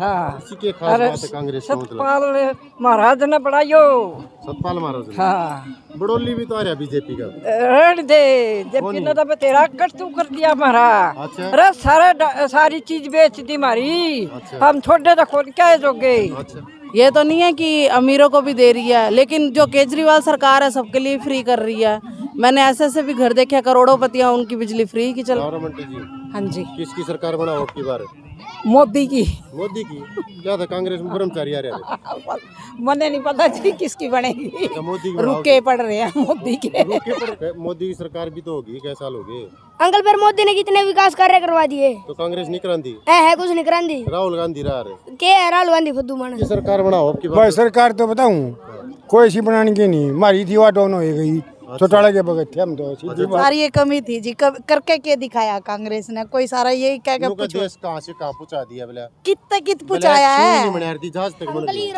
हाँ। इसी के खास बात है कांग्रेस का मतलब। सतपाल महाराज ने बढ़ायो। सतपाल महाराज ने। हाँ। बड़ोली भी तो आ रहा बीजेपी का। रण दे जबकि न तो तेरा कट तू कर दिया हमारा। अच्छा। अरे सारी चीज बेच दी हमारी। अच्छा। हम छोटे तो खोल क्या जोगे। अच्छा। ये तो नहीं है कि अमीरों को भी दे रही है, लेकिन जो केजरीवाल सरकार है सबके लिए फ्री कर रही है। मैंने ऐसे भी घर देखे करोड़ोंपतियां उनकी बिजली फ्री की चल। गवर्नमेंट जी। हाँ जी। किसकी सरकार बनाओ अब की बार? मोदी की। मोदी की। क्या था कांग्रेस में ब्रह्मचारी आ रहे थे। मने नहीं पता जी किसकी बनेगी। अच्छा, मोदी की रुके पड़ रहे हैं मोदी के। मोदी की सरकार भी तो होगी, कैसे साल हो गए अंकल फिर मोदी ने कितने विकास कार्य करवा दिए तो कांग्रेस नहीं करांदी है कुछ नहीं करांदी। राहुल गांधी रहा रहे के है राहुल गांधी फुद्दू माना की सरकार बनाओ अब की भाई बार। सरकार तो बताऊं कोई सी बनाने की नहीं, हमारी थी वहाँ डाउन हो गई। चौटाला के बगैर थे हम तो सीधी बात। सारी ये कमी थी जी, करके के दिखाया कांग्रेस ने, कोई सारा यही कह के इनका देश कहाँ से कहाँ पहुँचा दिया बोला। कित पहुंचाया है। जहाज तक बन गई।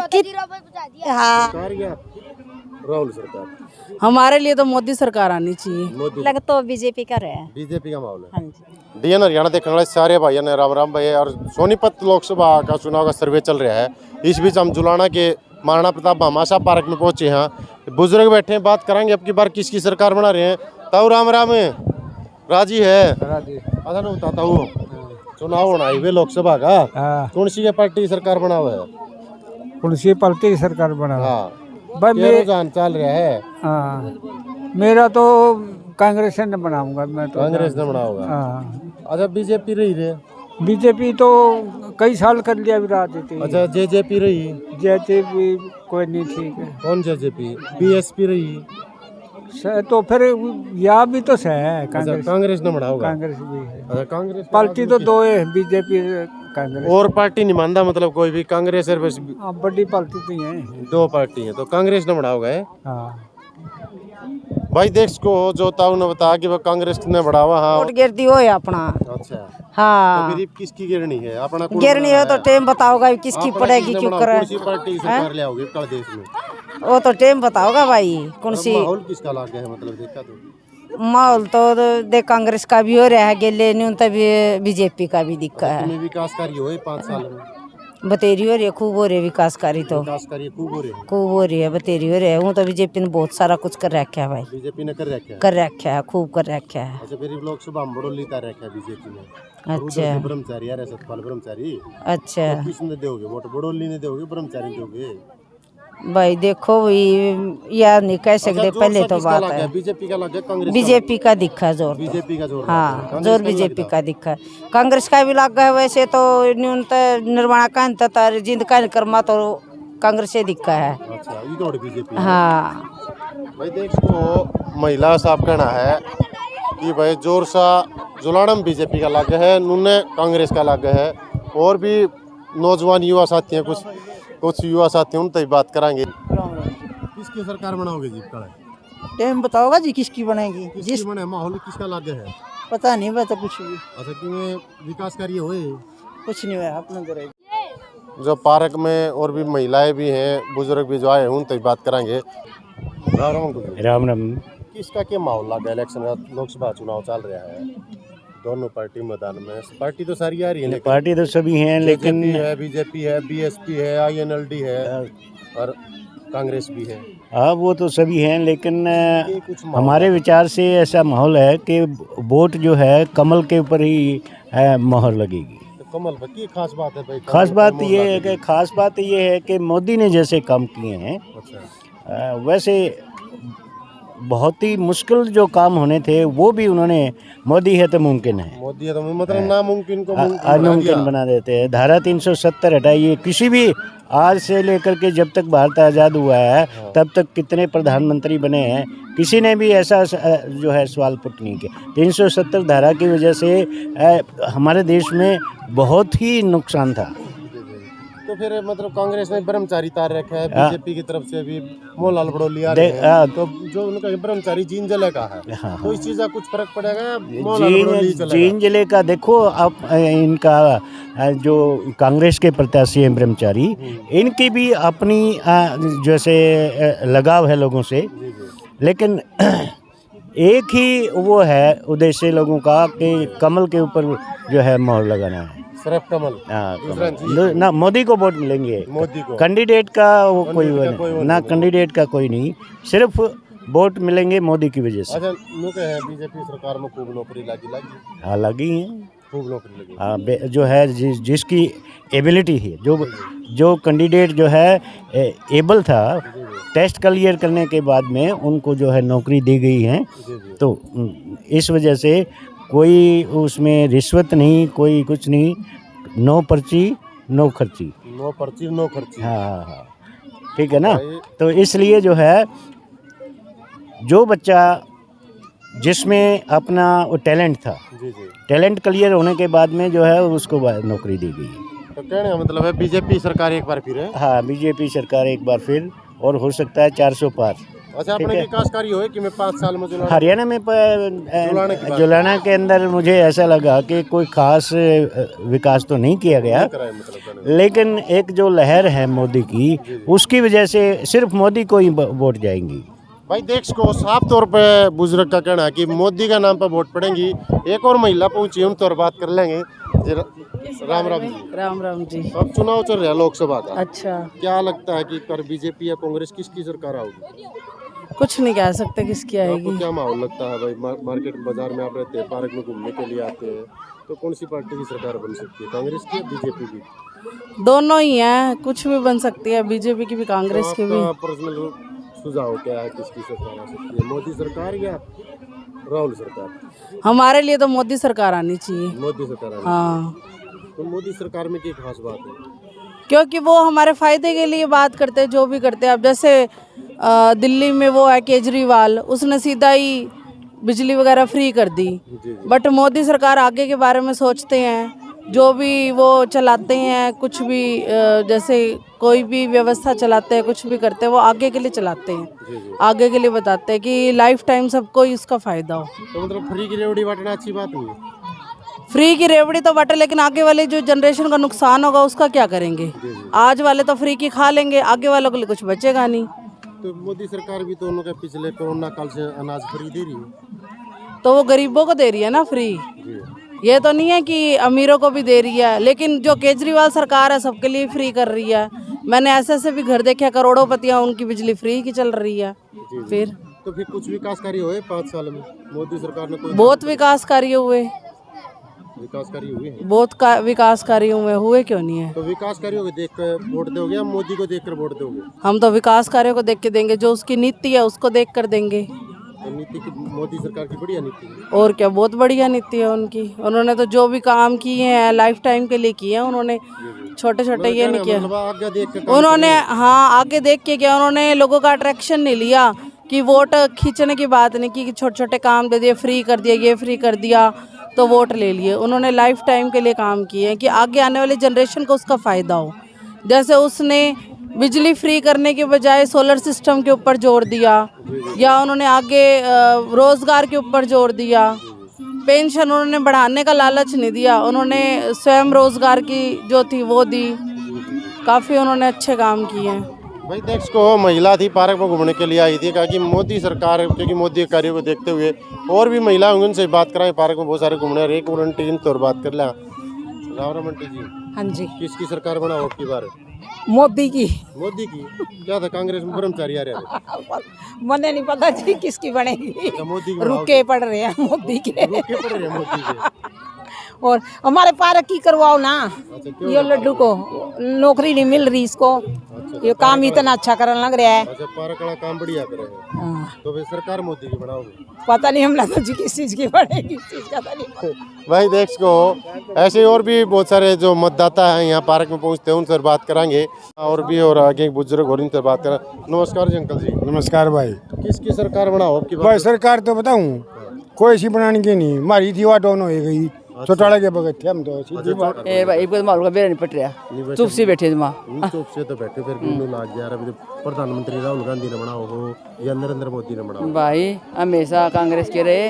हाँ, सरकार या राहुल सरकार। हमारे लिए तो मोदी सरकार आनी चाहिए। मोदी लग तो बीजेपी का रहे। बीजेपी का माहौल है। हाँ जी। डीएन हरियाणा देखने वाले सारे भाइयों ने राम राम भाई। और सोनीपत लोकसभा का चुनाव का सर्वे चल रहा है। इस बीच हम जुलाना के महाराणा प्रताप भामाशाह पार्क में पहुंचे हैं। बुजुर्ग बैठे हैं, बात करेंगे अब की बार किसकी सरकार बना रहे हैं। ताऊ राम राम राजी है। अच्छा ना बताता हूँ चुनाव होना है लोकसभा का। कौन सी पार्टी की सरकार बना हुआ है? कौन सी पार्टी की सरकार बना? हाँ भाई क्या रुझान चल रहा है? हाँ, मेरा तो कांग्रेस ने बनाऊंगा मैं तो। कांग्रेस ने बना होगा। हाँ, अच्छा बीजेपी रही रे। बीजेपी तो कई साल कर लिया अभी राजनीति। अच्छा जेजेपी रही। जेजेपी कोई नहीं ठीक है। कौन जेजेपी? बीएसपी रही। तो फिर या भी तो सह है अच्छा कांग्रेस। कांग्रेस ने बना होगा। कांग्रेस भी है। अच्छा कांग्रेस पार्टी तो दो है, बीजेपी कांग्रेस। और पार्टी नहीं मानता मतलब कोई भी कांग्रेस है बस हाँ, बड़ी पार्टी तो ही है। दो पार्टी है तो कांग्रेस ने बना होगा है। हाँ, भाई देश को जो ताऊ ने बताया कि वो कांग्रेस ने बढ़ावा। हाँ वोट गिरती हो अपना। अच्छा तो हाँ फिर किसकी गिरनी है अपना? गिरनी हो तो टाइम बताओगा किसकी पड़ेगी क्यों कर। कौन सी पार्टी की सरकार ले आओगे कल देश में? वो तो टाइम बताओगा भाई कौन सी। माहौल किसका लाग है मतलब देखा तो? माहौल तो दे कांग्रेस का भी हो रहा है गेले न्यून तभी बीजेपी का भी दिखा है। तुम्हें विकास कार्य हो 5 साल में? बतेरी हो रही है खूब हो रही है विकास कार्य तो विकास कार्य खूब हो रहे हैं। खूब हो रही है बतेरी हो रही है। वो तो बीजेपी ने बहुत सारा कुछ कर रखा है भाई। बीजेपी ने कर रखा है। कर रखा है खूब कर रखा है। अच्छा फिर लोकसभा में बड़ोली का रखा है बीजेपी ने। अच्छा ब्रह्मचारी यार सतपाल ब्रह्मचारी। अच्छा तो किसने दोगे वोट? बड़ोली ने दोगे ब्रह्मचारी दोगे? भाई देखो यार नहीं कह सकते पहले तो बात है। बीजेपी का लगा कांग्रेस? बीजेपी का दिखा जोर तो। बीजेपी का जोर। हाँ जोर बीजेपी का दिखा। कांग्रेस का भी लग है वैसे तो न्यूनतः निर्माण का जिंद का कर्मा तो कांग्रेस से दिखा है। अच्छा ये तो बीजेपी। हाँ भाई देख को महिला साहब कहना है कि भाई जोर सा जुलानम बीजेपी का लग है, नूने कांग्रेस का लग है। और भी नौजवान युवा साथी हैं, कुछ युवा साथी उनसे बात कराएंगे। किसकी सरकार बनाओगे जी? टाइम बताओगा जी किसकी बनेगी। किसकी बने? माहौल किसका लग है? पता नहीं मैं तो कुछ भी अच्छा क्यों विकास कार्य हुए? कुछ नहीं हुआ अपने जो पार्क में और भी महिलाएं भी हैं, बुजुर्ग भी जो आए हैं उनसे बात कराएंगे। राम राम। किसका क्या माहौल लगा? इलेक्शन का लोकसभा चुनाव चल रहा है, दोनों पार्टी मैदान में। पार्टी तो सारी आ रही है, पार्टी तो सभी हैं लेकिन है बीजेपी है, बीएसपी है, आईएनएलडी है और कांग्रेस भी है। हाँ वो तो सभी हैं लेकिन कुछ हमारे विचार से ऐसा माहौल है कि वोट जो है कमल के ऊपर ही मोहर लगेगी। तो कमल पर की खास बात है भाई? खास बात ये है कि मोदी ने जैसे काम किए हैं। अच्छा वैसे बहुत ही मुश्किल जो काम होने थे वो भी उन्होंने, मोदी है तो मुमकिन है, मोदी है तो मतलब नामुमकिन को नामुमकिन बना देते हैं। धारा 370 हटाइए, किसी भी आज से लेकर के जब तक भारत आज़ाद हुआ है तब तक कितने प्रधानमंत्री बने हैं, किसी ने भी ऐसा जो है सवाल पुट नहीं किया। 370 धारा की वजह से हमारे देश में बहुत ही नुकसान था। तो फिर मतलब कांग्रेस ने ब्रह्मचारी तार रखा है, बीजेपी की तरफ से भी मोहनलाल बड़ोली आ रहे हैं। तो जो उनका ब्रह्मचारी जीन जले का है। हाँ, तो इस चीज का कुछ फर्क पड़ेगा? जीन जिले का देखो आप, इनका जो कांग्रेस के प्रत्याशी हैं ब्रह्मचारी, इनकी भी अपनी जैसे लगाव है लोगों से, लेकिन एक ही वो है उद्देश्य लोगों का कि कमल के ऊपर जो है मोहर लगाना है। सिर्फ कमल। हाँ, दूसरा कमल। ना मोदी को वोट मिलेंगे, मोदी को। कैंडिडेट का वो कोई कैंडिडेट का कोई वो ना, नहीं। कैंडिडेट का कोई नहीं, सिर्फ वोट मिलेंगे मोदी की वजह से। अच्छा लोग है बीजेपी सरकार में खूब नौकरी लगी हाँ, लगी हैं। खूब नौकरी लगी। हाँ, जो है जिसकी एबिलिटी है, जो कैंडिडेट जो है एबल था, टेस्ट क्लियर करने के बाद में उनको जो है नौकरी दी गई है। तो इस वजह से कोई उसमें रिश्वत नहीं, कोई कुछ नहीं, नो पर्ची नो खर्ची। नो पर्ची नो खर्ची। हाँ हाँ हाँ, ठीक है ना। तो इसलिए जो है जो बच्चा जिसमें अपना वो टैलेंट था, टैलेंट क्लियर होने के बाद में जो है उसको नौकरी दी गई है। तो कहने का मतलब है बीजेपी सरकार एक बार फिर है। हाँ, बीजेपी सरकार एक बार फिर, और हो सकता है 400 पार। अच्छा अपने विकासकारी हो कि मैं 5 साल में जुलाना। हरियाणा में जुलाना के अंदर मुझे ऐसा लगा कि कोई खास विकास तो नहीं किया गया, मतलब लेकिन एक जो लहर है मोदी की, उसकी वजह से सिर्फ मोदी को ही वोट जाएंगी। भाई देख को साफ तौर पे बुजुर्ग का कहना है कि मोदी का नाम पर वोट पड़ेंगी। एक और महिला पहुंची, उन तौर बात कर लेंगे। राम राम जी। राम राम जी। अब चुनाव चल रहा है लोकसभा का। अच्छा, क्या लगता है कि पर बीजेपी या कांग्रेस किसकी सरकार आएगी? कुछ नहीं कह सकते किसकी आपको आएगी। क्या माहौल लगता है भाई? मार्केट बाजार में आप रहते हैं, पार्क में घूमने के लिए आते हैं, तो कौन सी पार्टी की सरकार बन सकती है, कांग्रेस की या बीजेपी की? दोनों ही हैं, कुछ भी बन सकती है, बीजेपी की भी कांग्रेस की भी। पर्सनल सुझाव क्या है, किसकी सरकार आ सकती है, मोदी सरकार या राहुल सरकार? हमारे लिए तो मोदी सरकार आनी चाहिए। मोदी सरकार आनी हाँ, चाहिए। तो मोदी सरकार में क्या खास बात है? क्योंकि वो हमारे फायदे के लिए बात करते हैं, जो भी करते हैं। अब जैसे दिल्ली में वो है केजरीवाल, उसने सीधा ही बिजली वगैरह फ्री कर दी। बट मोदी सरकार आगे के बारे में सोचते हैं, जो भी वो चलाते हैं, कुछ भी जैसे कोई भी व्यवस्था चलाते हैं, कुछ भी करते हैं, वो आगे के लिए चलाते हैं, आगे के लिए बताते हैं कि लाइफ टाइम सबको ही उसका फ़ायदा हो। तो मतलब फ्री की रेवड़ी बांटना अच्छी बात नहीं है? फ्री की रेवड़ी तो बटे, लेकिन आगे वाले जो जनरेशन का नुकसान होगा उसका क्या करेंगे? आज वाले तो फ्री की खा लेंगे, आगे वालों के लिए कुछ बचेगा नहीं। तो मोदी सरकार भी तो उन्होंने पिछले कोरोना काल से अनाज फ्री दे रही है। तो वो गरीबों को दे रही है ना फ्री, ये तो नहीं है कि अमीरों को भी दे रही है। लेकिन जो केजरीवाल सरकार है सबके लिए फ्री कर रही है। मैंने ऐसे भी घर देखे, करोड़ोपतियाँ, उनकी बिजली फ्री की चल रही है। फिर तो फिर कुछ विकास कार्य हुए 5 साल में मोदी सरकार ने? कोई बहुत विकास कार्य हुए, विकास कार्य हुए हैं? बहुत विकास कार्य हुए क्यों नहीं है? तो विकास कार्यों को देख कर वोट दोगे या मोदी को देखकर वोट दोगे? हम तो विकास कार्यों को देख के देंगे, जो उसकी नीति है उसको देख कर देंगे। तो नीति की मोदी सरकार की बढ़िया नीति है। और क्या, बहुत बढ़िया नीति है उनकी। उन्होंने तो जो भी काम किए हैं लाइफ टाइम के लिए किए हैं उन्होंने, छोटे छोटे ये नहीं किया आगे देख के उन्होंने। हाँ, आगे देख के क्या, उन्होंने लोगों का अट्रैक्शन नहीं लिया कि वोट खींचने की बात नहीं की, छोटे छोटे काम दे दिए, फ्री कर दिया, ये फ्री कर दिया तो वोट ले लिए। उन्होंने लाइफ टाइम के लिए काम किए हैं कि आगे आने वाली जनरेशन को उसका फ़ायदा हो। जैसे उसने बिजली फ्री करने के बजाय सोलर सिस्टम के ऊपर जोर दिया, या उन्होंने आगे रोज़गार के ऊपर जोर दिया। पेंशन उन्होंने बढ़ाने का लालच नहीं दिया, उन्होंने स्वयं रोज़गार की जो थी वो दी। काफ़ी उन्होंने अच्छे काम किए हैं। भाई देख को महिला थी, पार्क में घूमने के लिए आई थी, कहा कि मोदी सरकार, क्योंकि मोदी के कार्यों को देखते हुए और भी महिला होंगी, उनसे बात कराएं। पार्क में बहुत सारे घूमने, एक वॉलंटियर तो बात कर लें। राम आंटी जी। हाँ जी। किसकी सरकार बनाओ आपकी बार? मोदी की। मोदी की? क्या था कांग्रेस में ब्रह्मचारी आ रहे थे? मुझे नहीं पता जी किसकी बनेगी। अच्छा, मोदी की रुके पड़ रहे हैं मोदी के। रुके पड़ रहे हैं मोदी के। और हमारे पार्क की करवाओ ना। अच्छा, क्यों? ये लड्डू को नौकरी नहीं मिल रही इसको। ये काम इतना अच्छा करने लग रहा है। अच्छा, पार्क वाला काम बढ़िया करे है। हाँ। तो फिर सरकार मोदी की बनाओगे? पता नहीं हम तो जी किस चीज की बनेगी, किस चीज का तो नहीं पता। भाई देख को ऐसे और भी बहुत सारे जो मतदाता हैं यहाँ पार्क में पहुँचते हैं, उनसे बात कराएंगे। और भी और आगे बुजुर्ग और इनसे बात करें। नमस्कार जी अंकल जी। नमस्कार भाई। किसकी सरकार बनाओ आपकी भाई सरकार तो बताऊं कोई सी बनाने की नहीं, हमारी थी वहाँ डाउन हो गई। चौटाला के बगैर थे हम तो सीधी बात। ए भाई कोई मालूम का बेरा नहीं पट रहा, चुप से बैठे माँ। चुप से तो बैठे, फिर भी लाग गया। अभी तो प्रधानमंत्री राहुल गांधी ने बनाओ हो या नरेंद्र मोदी ने बनाओ? भाई हमेशा कांग्रेस के रहे,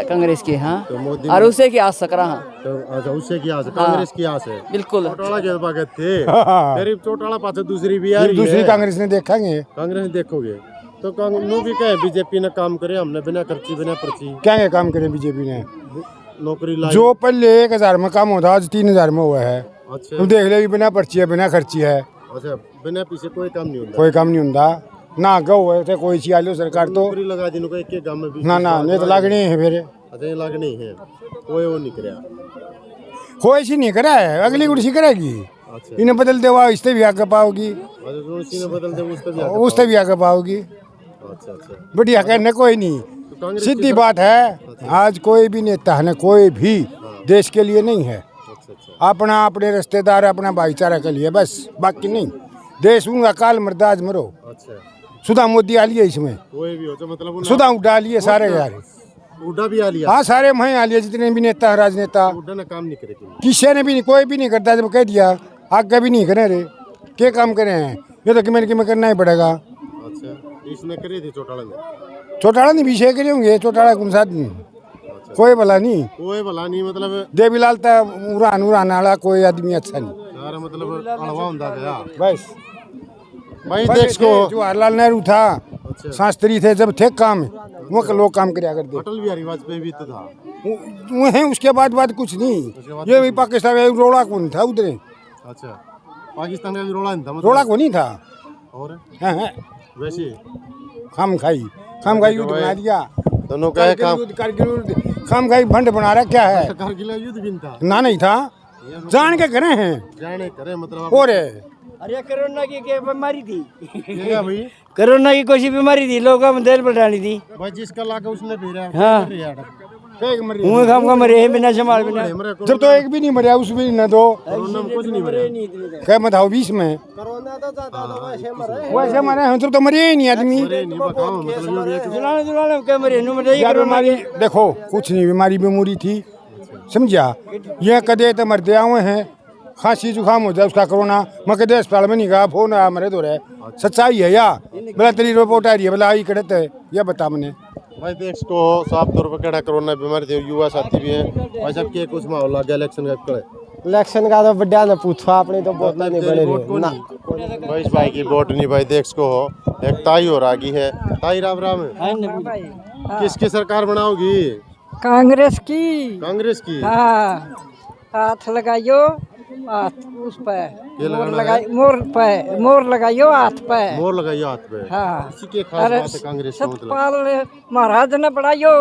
कांग्रेस के। हाँ, तो मोदी और उसे की आस सकरा। हाँ, तो अच्छा उससे की आस है, कांग्रेस की आस है। बिल्कुल। चौटाला के बगैर थे, फिर चौटाला पास दूसरी भी आ रही है। दूसरी कांग्रेस ने देखेंगे। कांग्रेस देखोगे तो कांग्रेस भी कहे बीजेपी ने काम करे, हमने बिना खर्ची बिना पर्ची क्या क्या काम करे बीजेपी ने? नौकरी लाई। जो पहले 1000 में काम होता आज 3000 में हुआ है। अच्छा तुम देख ले बिना पर्ची है बिना खर्ची है, अच्छा, बिना पीछे कोई काम नहीं होता। कोई काम नहीं होता ना गौ है कोई सी आलो सरकार तो नौकरी लगा दी को एक गांव में भी ना ना नहीं तो लागनी है फिर अच्छा, ये लागनी है, कोई वो नहीं करे। कोई सी नहीं करा है, अगली कुर्सी करेगी। अच्छा इन्हें बदल दे वहाँ इससे भी आगे पाओगी, अच्छा, जो सीने बदल दे उससे भी आगे पाओगी। अच्छा अच्छा, बढ़िया कहने कोई नहीं, कांग्रेस सीधी बात है। आज कोई भी नेता है ना कोई भी देश के लिए नहीं है, अच्छा अच्छा, अपना अपने रिश्तेदार अपना भाईचारा के लिए बस, बाकी नहीं। देश उनका काल मरदा आज मरो। अच्छा सुधा मोदी आ लिए इसमें, कोई भी हो तो मतलब सुधा उड़ा लिए सारे यार। उड़ा भी आ लिया। हाँ सारे वहीं आ लिए जितने भी नेता है राजनेता, उड़ा ने काम नहीं करे किसी ने भी नहीं, कोई भी नहीं करता। जब कह दिया आगे भी नहीं करे रे, क्या काम करे हैं ये तो कि करना ही पड़ेगा। अच्छा, इसने करे थी चौटाला ने, चौटाला नहीं विषय करे होंगे, चौटाला कौन सा कोई भला नहीं, कोई भला नहीं मतलब देवीलाल तो उड़ान वाला कोई आदमी अच्छा नहीं, सारा मतलब अड़वा होता गया बस। भाई देश को। जवाहरलाल नेहरू था, शास्त्री थे, जब थे काम वो लोग काम किया करते। अटल बिहारी वाजपेयी भी तो था वो है, उसके बाद कुछ नहीं। ये भी पाकिस्तान में रोड़ा कौन था उधर, अच्छा, पाकिस्तान का भी रोड़ा नहीं था मतलब। रोड़ा को नहीं था और है वैसे खाम खाई युद्ध बना दिया दोनों का है काम। कारगिल खाम खाई भंड बना रहा क्या है, कारगिल युद्ध भी था ना नहीं था, जान के करे हैं जाने करे मतलब। और अरे कोरोना की क्या बीमारी थी? क्या भाई कोरोना की कोई बीमारी थी, लोगों में दिल बढ़ानी थी। भाई जिसका लागा उसने भेजा। हाँ। मुँह काम का मरे बिना संभाल बिना। जब तो एक भी नहीं मरा उसमें न दो कोरोना में कुछ नहीं मरे। क्या मत आओ 20 में वैसे मरे हैं, तो मरे ही नहीं आदमी। नहीं बताओ मतलब ये जुलाने क्या मरे नु मरे क्या बीमारी देखो कुछ नहीं, बीमारी बेमूरी थी समझा। ये कदे तो मर दिया हुए हैं, खांसी जुकाम हो जाए उसका कोरोना, मैं कदे अस्पताल में नहीं गया, फोन आया मरे तो रहे। सच्चाई है या बोला तेरी रिपोर्ट आ रही है, बोला आई कड़त है या बता मैंने। भाई देश को साफ तौर पर कड़ा कोरोना बीमारी थी, युवा साथी भी हैं भाई साहब के कुछ माहौल लग गया इलेक्शन का कड़े। इलेक्शन का तो बढ़िया ना पूछो, आपने तो वोट नहीं बने ना भाई इस भाई की वोट नहीं भाई देश को हो। एक ताई और आगी है, ताई राम राम किसकी सरकार बनाओगी? कांग्रेस की। कांग्रेस की। हाँ, हाथ लगाइयो हाथ उस पे, ये मोर लगाना लगाई मोर लगाइयो हाथ पे। मोर लगाइयो हाथ पे। हाँ, इसी के खास बात है कांग्रेस का मतलब। सतपाल महाराज ने बढ़ाइयो।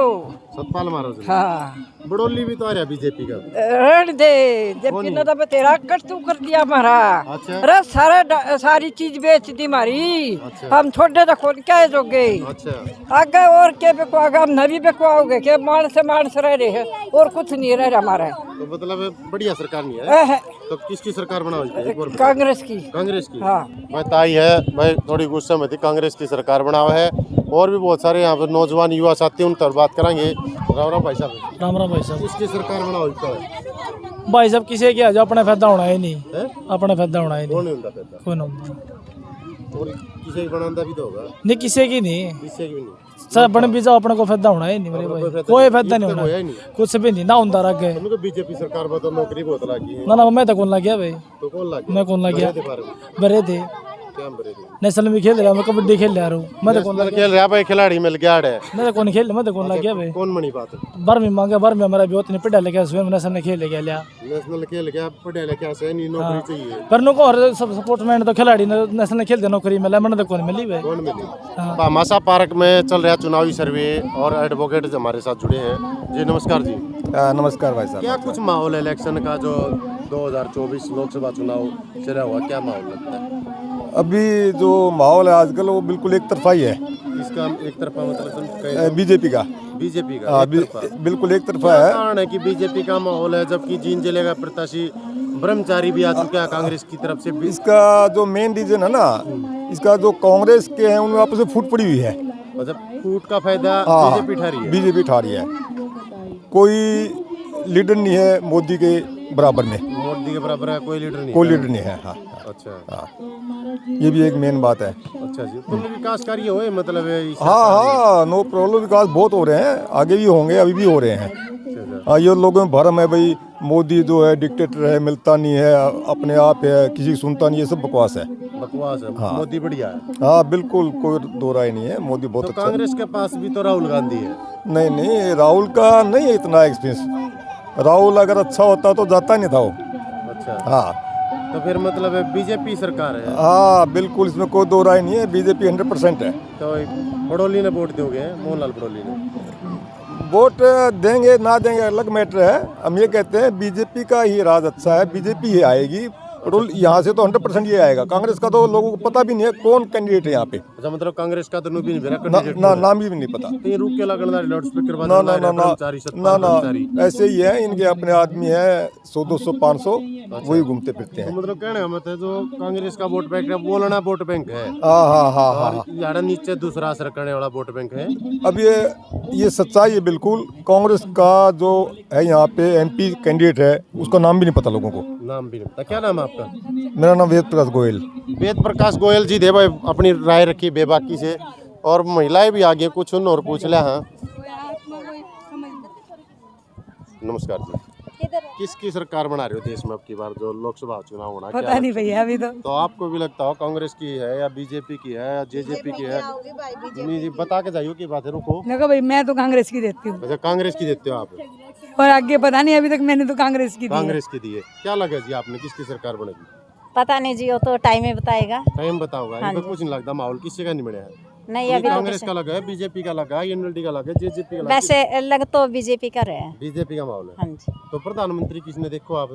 सतपाल महाराज ने। हाँ, बड़ोली भी तो आ रहा बीजेपी का। रण दे जब कि न तो तेरा कटू कर दिया हमारा। अच्छा। अरे सारी चीज बेच दी हमारी। अच्छा। हम छोटे तो खोल क्या जोगे। अच्छा आगे और के बेकुआगा हम नवी बेकुआओगे के मानस रह रहे हैं और कुछ नहीं रह रहा हमारा। तो मतलब बढ़िया सरकार नहीं है तो किसकी सरकार बनाओ? कांग्रेस की। कांग्रेस की। हाँ। भाई ताई है भाई थोड़ी गुस्से में थी, कांग्रेस की सरकार बनाओ है। और भी बहुत सारे यहाँ पर नौजवान युवा साथी उन पर बात करेंगे। राम राम भाई साहब। राम राम भाई साहब। किसकी सरकार बनाओ है? भाई साहब किसी के जो अपने फायदा होना है नहीं, अपने फायदा होना है कौन नहीं, नहीं होता पैदा? कोई ना होता। और किसी की बनाना भी तो होगा। नहीं किसी की नहीं, किसी की भी नहीं। सब बन भी जाओ अपने को फायदा होना है नहीं मेरे भाई, कोई फायदा नहीं होना, कुछ भी नहीं ना होता रह गए। तुमको बीजेपी सरकार में तो नौकरी बहुत लगी है। ना मैं तो कौन लग गया भाई, तो कौन लग मैं कौन लग गया, बरे थे क्या बरे थे? नेशनल में खेल रहा, मैं कबड्डी खेल रहा हूँ, मैं तो कौन लग खेल रहा भाई, खिलाड़ी मिल गया है। मैं तो कौन खेल, मैं तो कौन लग गया भाई। कौन बनी बात? बार में मांगा, बार में हमारा भी उतने पिटा लेके स्वयं नेशनल खेल ले गया, नेशनल खेल गया पढ़े लिखे से नहीं नौकरी चाहिए। पर नो को सब सपोर्टमेंट तो खिलाड़ी नेशनल खेलते नौकरी मिला, मैंने तो कौन मिली भाई। कौन मिली? भामाशाह पार्क में चल रहा चुनावी सर्वे और एडवोकेट हमारे साथ जुड़े हैं। जी नमस्कार जी। नमस्कार भाई साहब। क्या कुछ माहौल है इलेक्शन का जो 2024 लोकसभा चुनाव चला हुआ, क्या माहौल लगता है? अभी जो माहौल है आजकल वो बिल्कुल एक तरफा ही है। इसका एक तरफा मतलब बीजेपी का। बीजेपी का हाँ बिल्कुल एक तरफा है। कारण है कि बीजेपी का माहौल है जबकि जींद जिले का प्रत्याशी ब्रह्मचारी भी आ चुका है कांग्रेस की तरफ से। इसका जो मेन रीजन है ना, इसका जो कांग्रेस के हैं उनमें आपस में फूट पड़ी हुई है, मतलब फूट का फायदा बीजेपी उठा रही है। बीजेपी उठा रही है। कोई लीडर नहीं है मोदी के बराबर में, मोदी के बराबर है कोई लीडर नहीं, कोई लीडर नहीं है। हाँ अच्छा हाँ, ये भी एक मेन बात है। अच्छा जी, तो विकास कार्य हुए मतलब हाँ नो प्रॉब्लम, विकास बहुत हो रहे हैं, आगे भी होंगे, अभी भी हो रहे हैं। हाँ ये लोगों में भरम है भाई, मोदी जो है डिक्टेटर है, मिलता नहीं है, अपने आप है, किसी की सुनता नहीं है, सब बकवास है। बकवास है। हाँ। मोदी बढ़िया है। हाँ बिल्कुल, कोई दो राय नहीं है, मोदी बहुत तो अच्छा। कांग्रेस के पास भी तो राहुल गांधी है। नहीं नहीं, राहुल का नहीं है इतना एक्सपीरियंस। राहुल अगर अच्छा होता तो जाता नहीं था वो। अच्छा, हाँ तो फिर मतलब बीजेपी सरकार है। हाँ बिल्कुल, इसमें कोई दो राय नहीं है, बीजेपी 100% है। तो बड़ोली ने वोट दोगे, मोहनलाल बड़ोली ने? वोट देंगे ना देंगे अलग मैटर है। हम ये कहते हैं बीजेपी का ही राज अच्छा है, बीजेपी ही आएगी। पेट्रोल यहाँ से तो 100% ये आएगा। कांग्रेस का तो लोगों को पता भी नहीं है कौन कैंडिडेट है यहाँ पे। अच्छा, मतलब कांग्रेस का तो भी नहीं मेरा ना, कैंडिडेट ना नाम भी नहीं पता। तो ये रुक के लगना लाउड स्पीकर ना ना ना ना ना, ऐसे ही है, इनके अपने आदमी है 100 200 500, वही घूमते फिरते तो हैं। मतलब कहने का मतलब जो कांग्रेस का वोट बैंक है, बोलना वोट बैंक है। हाँ हाँ हाँ हाँ। और यार नीचे दूसरा असर करने वाला वोट बैंक है। अब ये सच्चाई है बिल्कुल। कांग्रेस का जो है यहाँ पे एमपी कैंडिडेट है, उसका नाम भी नहीं पता लोगों को। नाम भी नहीं पता। क्या नाम है आपका? मेरा नाम वेद प्रकाश गोयल। वेद प्रकाश गोयल जी, दे भाई अपनी राय रखी बेबाकी से। और महिलाएं भी आगे कुछ उन और पूछ लिया। हाँ नमस्कार जी, किसकी सरकार बना रहे हो देश में अब की बार जो लोकसभा चुनाव होना? पता नहीं भैया अभी तो आपको भी लगता हो कांग्रेस की है या बीजेपी की है या जेजेपी की है? नहीं जी, बता के जाइयो की बात है। रुको, देखो भाई, मैं तो कांग्रेस की देती हूँ अच्छा कांग्रेस की देते हो आप? और आगे पता नहीं, अभी तक मैंने तो कांग्रेस की दी है। कांग्रेस की दी है। क्या लगा जी आपने, किसकी सरकार बनेगी? पता नहीं जी, वो तो टाइम ही बताएगा। टाइम बताओगा। इनको कुछ नहीं लगता माहौल किसी का नहीं बना है। नहीं ये अभी कांग्रेस का लगा है, बीजेपी का लगा है, एनएलडी का लगा है, जेजेपी का लगा है। वैसे लग तो बीजेपी का रहे हैं। बीजेपी का माहौल है। हाँ जी। तो प्रधानमंत्री किसने देखो आप?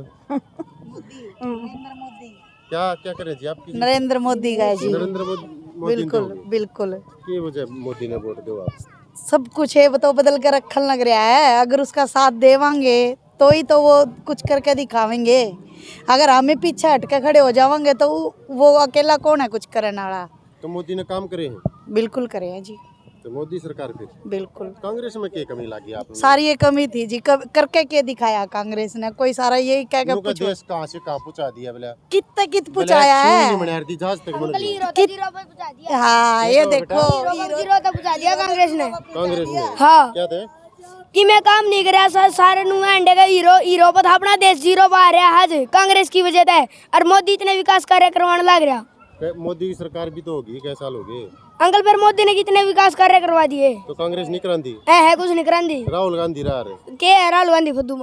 क्या क्या करे जी आपकी? नरेंद्र मोदी का है जी। नरेंद्र मोदी। बिल्कुल बिल्कुल। की वजह मोदी ने वोट दो आप? सब कुछ है, वो तो बदल कर रखन लग रहा है। अगर उसका साथ देवांगे तो ही तो वो कुछ करके दिखावेंगे। अगर हमें पीछे हट के खड़े हो जाएंगे तो वो अकेला कौन है कुछ करने वाला? तो मोदी ने काम करे हैं? बिल्कुल करे हैं जी। तो मोदी सरकार फिर बिल्कुल। कांग्रेस में क्या कमी लगी आपने? सारी ये कमी थी जी, करके क्या दिखाया कांग्रेस ने? कोई सारा यही कह के इनका देश कहाँ से कहाँ पहुँचा दिया बोला? कित पहुँचाया है। जहाज तक बन गई। हाँ ये देखो, जीरो तक पहुंचा दिया कांग्रेस ने। कांग्रेस ने हाँ क्या थे कि मैं काम नहीं कर रहा, सारे नुमाइंडे का हीरो पर था, अपना देश जीरो पर आ रहा है आज कांग्रेस की वजह से। और मोदी इतने विकास कार्य करवाने लग रहा। मोदी की सरकार भी तो होगी, कई साल हो गए अंकल, फिर मोदी ने कितने विकास कार्य करवा दिए? तो कांग्रेस नहीं करांदी है कुछ नहीं करांदी। राहुल गांधी रहा रहे। क्या है राहुल गांधी फुद्दू?